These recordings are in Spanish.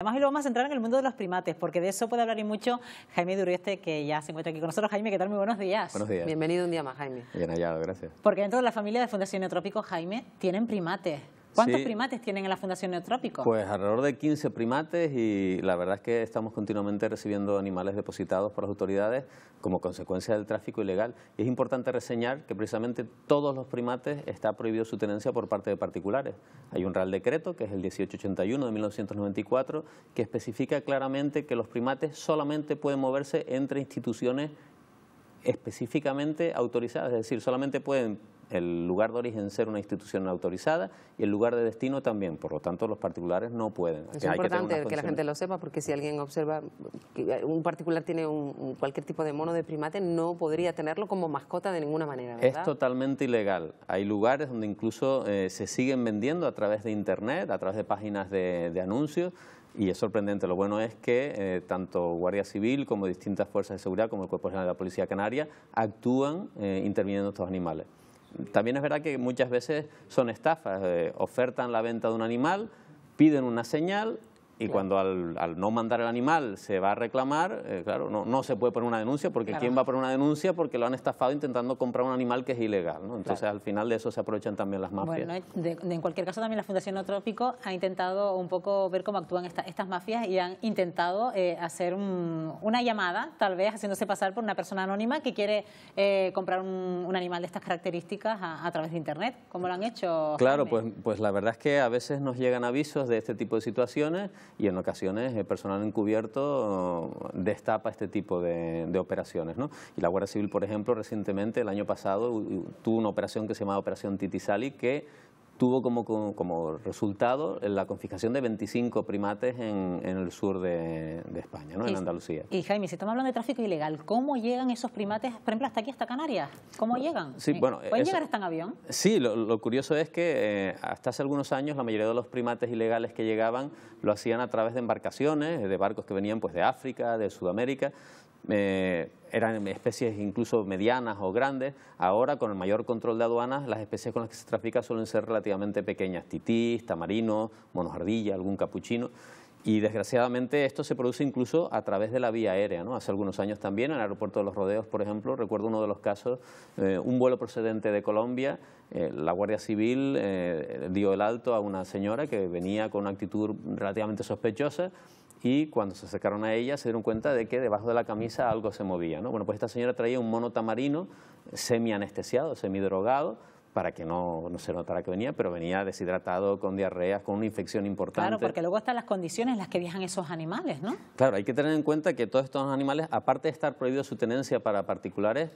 Además, hoy lo vamos a centrar en el mundo de los primates, porque de eso puede hablar y mucho Jaime de Urieste, que ya se encuentra aquí con nosotros. Jaime, ¿qué tal? Muy buenos días. Buenos días. Bienvenido un día más, Jaime. Bien hallado, gracias. Porque dentro de la familia de Fundación Neotrópico, Jaime, tienen primates. ¿Cuántos Sí, primates tienen en la Fundación Neotrópico? Pues alrededor de 15 primates y la verdad es que estamos continuamente recibiendo animales depositados por las autoridades como consecuencia del tráfico ilegal. Y es importante reseñar que precisamente todos los primates está prohibido su tenencia por parte de particulares. Hay un Real Decreto, que es el 1881 de 1994, que especifica claramente que los primates solamente pueden moverse entre instituciones específicamente autorizadas, es decir, solamente pueden el lugar de origen ser una institución autorizada y el lugar de destino también, por lo tanto los particulares no pueden. Es importante que la gente lo sepa, porque si alguien observa que un particular tiene cualquier tipo de mono de primate, no podría tenerlo como mascota de ninguna manera, ¿verdad? Es totalmente ilegal. Hay lugares donde incluso se siguen vendiendo a través de internet, a través de páginas de anuncios. Y es sorprendente. Lo bueno es que tanto Guardia Civil como distintas fuerzas de seguridad, como el Cuerpo General de la Policía Canaria, actúan interviniendo estos animales. También es verdad que muchas veces son estafas, ofertan la venta de un animal, piden una señal y cuando al no mandar el animal se va a reclamar, claro, no se puede poner una denuncia porque ¿quién va a poner una denuncia? Porque lo han estafado intentando comprar un animal que es ilegal, ¿no? Entonces al final de eso se aprovechan también las mafias. Bueno, en cualquier caso también la Fundación Neotrópico ha intentado un poco ver cómo actúan estas mafias y han intentado hacer una llamada, tal vez haciéndose pasar por una persona anónima que quiere comprar un animal de estas características a través de internet. ¿Cómo lo han hecho, Claro, Jaime? pues la verdad es que a veces nos llegan avisos de este tipo de situaciones y en ocasiones el personal encubierto destapa este tipo de operaciones, ¿no? Y la Guardia Civil, por ejemplo, recientemente, el año pasado, tuvo una operación que se llamaba Operación Titisali, que tuvo como resultado la confiscación de 25 primates en el sur de España, ¿no? En Andalucía. Y Jaime, si estamos hablando de tráfico ilegal, ¿cómo llegan esos primates, por ejemplo, hasta aquí, hasta Canarias? ¿Cómo llegan? Sí, bueno, ¿Pueden llegar hasta en avión? Sí, lo curioso es que hasta hace algunos años la mayoría de los primates ilegales que llegaban lo hacían a través de embarcaciones, de barcos que venían pues de África, de Sudamérica. Eran especies incluso medianas o grandes. Ahora, con el mayor control de aduanas, las especies con las que se trafica suelen ser relativamente pequeñas: titís, tamarino, monos ardilla, algún capuchino. Y desgraciadamente esto se produce incluso a través de la vía aérea, ¿no? Hace algunos años también, en el aeropuerto de Los Rodeos, por ejemplo, recuerdo uno de los casos, un vuelo procedente de Colombia, la Guardia Civil dio el alto a una señora que venía con una actitud relativamente sospechosa, y cuando se acercaron a ella se dieron cuenta de que debajo de la camisa algo se movía, ¿no? Bueno, pues esta señora traía un mono tamarino semi-anestesiado, semidrogado, para que no se notara que venía, pero venía deshidratado, con diarreas, con una infección importante. Claro, porque luego están las condiciones en las que viajan esos animales, ¿no? Claro, hay que tener en cuenta que todos estos animales, aparte de estar prohibido su tenencia para particulares,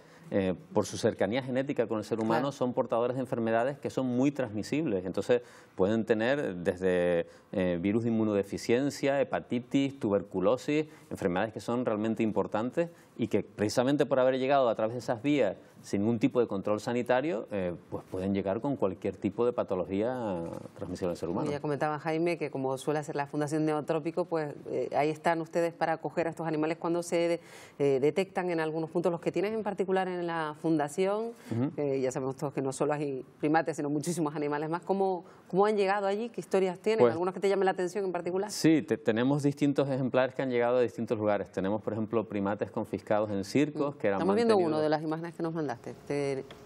por su cercanía genética con el ser humano, son portadores de enfermedades que son muy transmisibles. Entonces pueden tener desde virus de inmunodeficiencia, hepatitis, tuberculosis, enfermedades que son realmente importantes y que precisamente por haber llegado a través de esas vías sin ningún tipo de control sanitario, pues pueden llegar con cualquier tipo de patología transmisible al ser humano. Ya comentaba Jaime que, como suele hacer la Fundación Neotrópico, pues ahí están ustedes para acoger a estos animales cuando se detectan en algunos puntos, los que tienen en particular en la Fundación. Ya sabemos todos que no solo hay primates, sino muchísimos animales más. ¿Cómo han llegado allí? ¿Qué historias tienen? Pues, ¿Algunos que te llamen la atención en particular? Sí, tenemos distintos ejemplares que han llegado a distintos lugares. Tenemos, por ejemplo, primates confiscados en circos, que eran Estamos viendo uno de las imágenes que nos mandaste.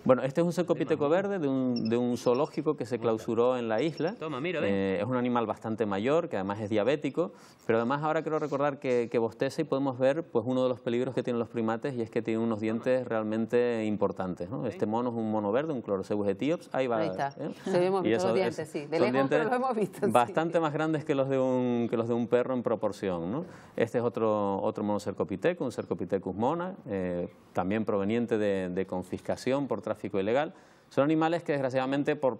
Bueno, este es un cercopiteco verde de un zoológico que se clausuró en la isla. Toma, mira, ven. Es un animal bastante mayor, que además es diabético, pero además ahora quiero recordar que bosteza, y podemos ver pues uno de los peligros que tienen los primates, y es que tiene unos dientes realmente importantes, ¿no? Este mono es un mono verde, un Chloroceus etíops. Ahí va. Ahí está. Se hemos visto los dientes, sí. De lejos, pero lo hemos visto. Bastante más grandes que los de un perro en proporción, ¿no? Este es otro mono cercopiteco, un Cercopithecus mona, también proveniente de confiscación por tráfico ilegal. Son animales que desgraciadamente por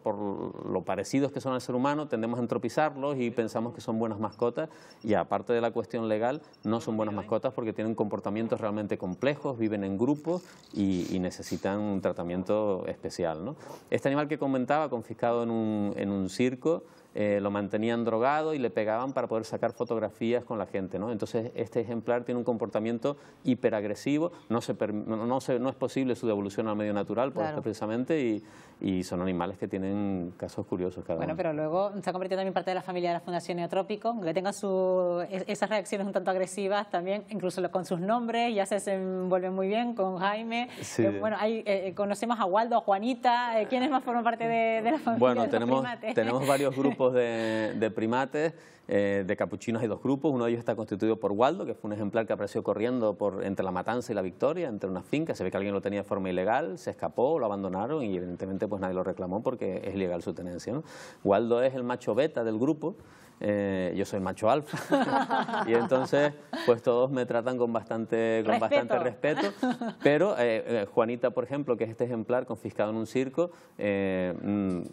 lo parecidos que son al ser humano tendemos a entropizarlos y pensamos que son buenas mascotas, y aparte de la cuestión legal no son buenas mascotas porque tienen comportamientos realmente complejos, viven en grupos y necesitan un tratamiento especial, ¿no? Este animal que comentaba, confiscado en un circo, lo mantenían drogado y le pegaban para poder sacar fotografías con la gente, ¿no? Entonces este ejemplar tiene un comportamiento hiperagresivo, no es posible su devolución al medio natural por esto precisamente, y son animales que tienen casos curiosos cada uno. Pero luego se ha convertido también parte de la familia de la Fundación Neotrópico, aunque tenga esas reacciones un tanto agresivas también, incluso con sus nombres, ya se desenvuelven muy bien con Jaime. Sí. Bueno, conocemos a Waldo, a Juanita, ¿quiénes más forman parte de la familia? Bueno, de los primates? tenemos varios grupos de primates. De capuchinos hay dos grupos, uno de ellos está constituido por Waldo, que fue un ejemplar que apareció corriendo entre La Matanza y La Victoria, entre unas fincas. Se ve que alguien lo tenía de forma ilegal, se escapó, lo abandonaron y evidentemente pues nadie lo reclamó porque es ilegal su tenencia, ¿no? Waldo es el macho beta del grupo. Yo soy el macho alfa y entonces pues todos me tratan con bastante respeto, pero Juanita, por ejemplo, que es este ejemplar confiscado en un circo,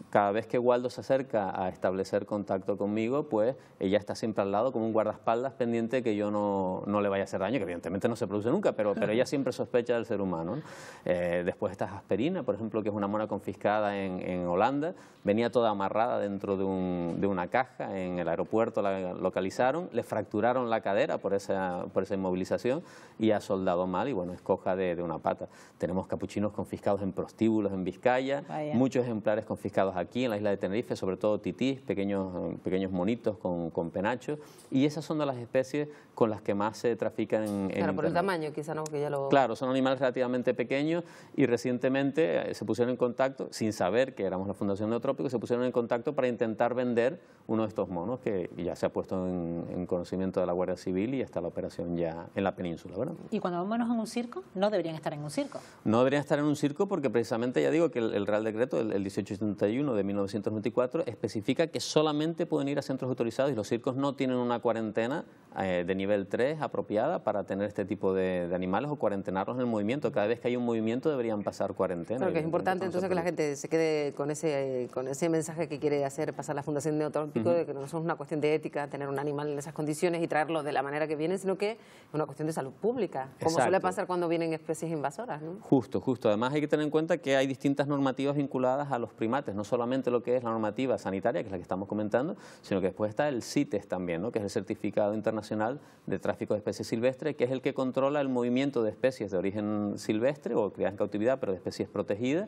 cada vez que Waldo se acerca a establecer contacto conmigo, pues ella está siempre al lado como un guardaespaldas pendiente que yo no le vaya a hacer daño, que evidentemente no se produce nunca, pero ella siempre sospecha del ser humano, ¿no? Después está Jasperina, por ejemplo, que es una mona confiscada en Holanda, venía toda amarrada dentro de una caja en el aeropuerto, la localizaron, le fracturaron la cadera por esa inmovilización y ha soldado mal y bueno, es coja de una pata. Tenemos capuchinos confiscados en prostíbulos en Vizcaya, muchos ejemplares confiscados aquí en la isla de Tenerife, sobre todo titís, pequeños monitos con penachos, y esas son de las especies con las que más se trafican en Claro, por el tamaño quizá, ¿no? Que ya lo... Claro, son animales relativamente pequeños y recientemente se pusieron en contacto, sin saber que éramos la Fundación Neotrópico, se pusieron en contacto para intentar vender uno de estos monos que ya se ha puesto en conocimiento de la Guardia Civil y está la operación ya en la península, ¿verdad? ¿Y cuando vemos monos en un circo? No deberían estar en un circo. No deberían estar en un circo porque precisamente ya digo que el Real Decreto, el 1871 de 1994, especifica que solamente pueden ir a centros autorizados y los circos no tienen una cuarentena de nivel 3 apropiada para tener este tipo de animales o cuarentenarlos en el movimiento. Cada vez que hay un movimiento deberían pasar cuarentena. Claro, que es importante entonces que la gente se quede con ese mensaje que quiere hacer pasar la Fundación Neotrópico, de que no es una cuestión de ética tener un animal en esas condiciones y traerlo de la manera que viene, sino que es una cuestión de salud pública, como suele pasar cuando vienen especies invasoras, ¿no? Justo. Además hay que tener en cuenta que hay distintas normativas vinculadas a los primates, no solamente lo que es la normativa sanitaria, que es la que estamos comentando, sino que después está el CITES también, ¿no? Que es el Certificado Internacional de Tráfico de Especies Silvestres, que es el que controla el movimiento de especies de origen silvestre o criadas en cautividad, pero de especies protegidas.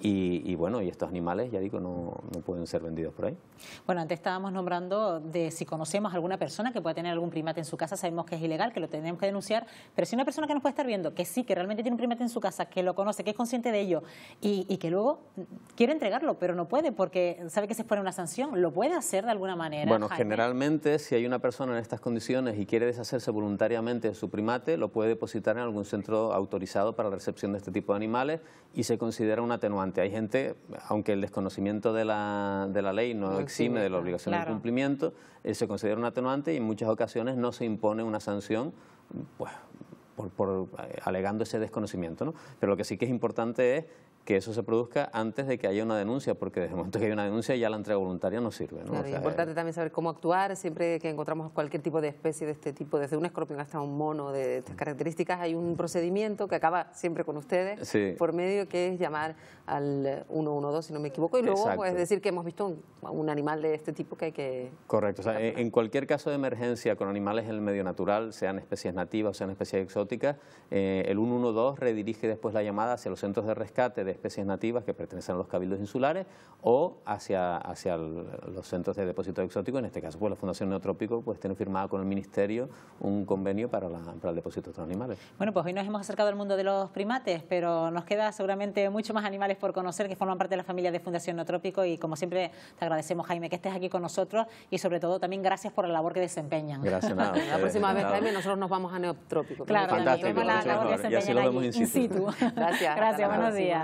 Y bueno, y estos animales, ya digo, no pueden ser vendidos por ahí. Bueno, antes estábamos nombrando de si conocemos a alguna persona que pueda tener algún primate en su casa, sabemos que es ilegal, que lo tenemos que denunciar, pero si una persona que nos puede estar viendo, que sí, que realmente tiene un primate en su casa, que lo conoce, que es consciente de ello y que luego quiere entregarlo, pero no puede porque sabe que se expone una sanción, ¿lo puede hacer de alguna manera? Bueno, Jaime? Generalmente, si hay una persona en estas condiciones y quiere deshacerse voluntariamente de su primate, lo puede depositar en algún centro autorizado para la recepción de este tipo de animales y se considera un atenuante. Hay gente, aunque el desconocimiento de la ley no exime de la obligación de cumplimiento, se considera un atenuante y en muchas ocasiones no se impone una sanción pues, alegando ese desconocimiento, ¿no? Pero lo que sí que es importante es que eso se produzca antes de que haya una denuncia, porque desde el momento que hay una denuncia ya la entrega voluntaria no sirve, ¿no? Claro, es importante también saber cómo actuar siempre que encontramos cualquier tipo de especie de este tipo, desde un escorpión hasta un mono de estas características. Hay un procedimiento que acaba siempre con ustedes por medio, que es llamar al 112, si no me equivoco, y luego pues decir que hemos visto un animal de este tipo que hay que... Correcto, o sea, en cualquier caso de emergencia con animales en el medio natural, sean especies nativas o sean especies exóticas, el 112 redirige después la llamada hacia los centros de rescate de especies nativas que pertenecen a los cabildos insulares o hacia los centros de depósito exótico. En este caso, pues la Fundación Neotrópico pues tiene firmado con el Ministerio un convenio para el depósito de estos animales. Bueno, pues hoy nos hemos acercado al mundo de los primates, pero nos queda seguramente mucho más animales por conocer que forman parte de la familia de Fundación Neotrópico y como siempre te agradecemos, Jaime, que estés aquí con nosotros y sobre todo también gracias por la labor que desempeñan. Gracias, nada. La próxima vez, Jaime, nosotros nos vamos a Neotrópico. Claro, fantástico, la labor que desempeñan allí in situ. Gracias. Gracias, buenos días.